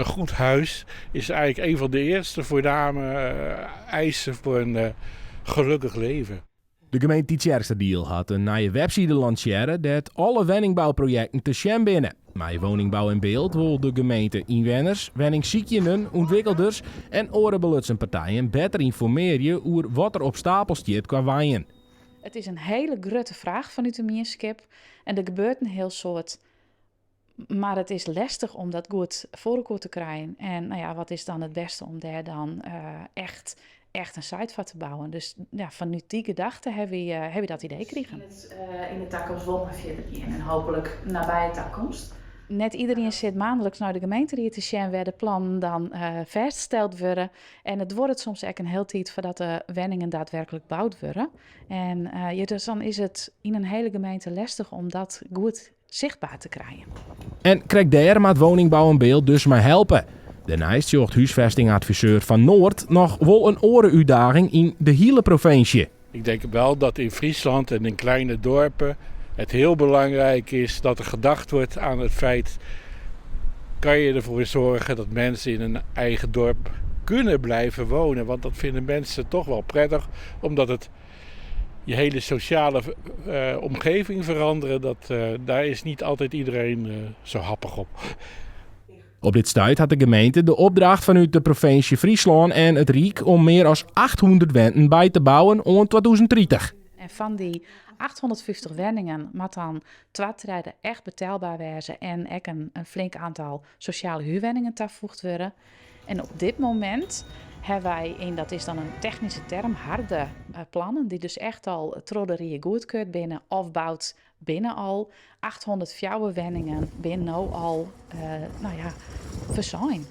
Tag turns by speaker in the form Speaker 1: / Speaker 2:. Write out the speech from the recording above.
Speaker 1: Een goed huis is eigenlijk een van de eerste voorname eisen voor een gelukkig leven.
Speaker 2: De gemeente Tjiersterdiel had een nieuwe website lanceren dat alle woningbouwprojecten te zien binnen. Met woningbouw in beeld wil de gemeente inwoners, woningzoekenden, ontwikkelders en orenbelutsenpartijen beter informeren over wat er op stapel staat qua woningen.
Speaker 3: Het is een hele grote vraag vanuit de gemeenschap en er gebeurt een heel soort. Maar het is lastig om dat goed voor elkaar te krijgen. En nou ja, wat is dan het beste om daar dan echt een site van te bouwen. Dus ja, vanuit die gedachte heb je dat idee gekregen.
Speaker 4: In de toekomst wel maar verder in en hopelijk nabije toekomst.
Speaker 3: Net iedereen zit maandelijks naar de gemeente te zien waar de plannen dan vastgesteld worden. En het wordt soms echt een heel tijd voordat de woningen daadwerkelijk gebouwd worden. En dus dan is het in een hele gemeente lastig om dat goed zichtbaar te krijgen.
Speaker 2: En krijg daar met woningbouw in beeld dus maar helpen. Daarnaast zocht huisvestingadviseur van Noord nog wel een orenuitdaging in de hele provincie.
Speaker 1: Ik denk wel dat in Friesland en in kleine dorpen het heel belangrijk is dat er gedacht wordt aan het feit: kan je ervoor zorgen dat mensen in een eigen dorp kunnen blijven wonen? Want dat vinden mensen toch wel prettig, omdat het je hele sociale omgeving veranderen. Daar is niet altijd iedereen zo happig op.
Speaker 2: Op dit stuit had de gemeente de opdracht vanuit de provincie Friesland en het Rijk om meer dan 800 wenten bij te bouwen om 2030.
Speaker 3: En van die 850 woningen moet dan 2 treden echt betaalbaar wezen en ook een flink aantal sociale huurwoningen toegevoegd worden. En op dit moment hebben wij, en dat is dan een technische term, harde plannen die dus echt al troderie goedkeurd binnen of bouwt binnen al 800 woningen binnen nou al verzijn.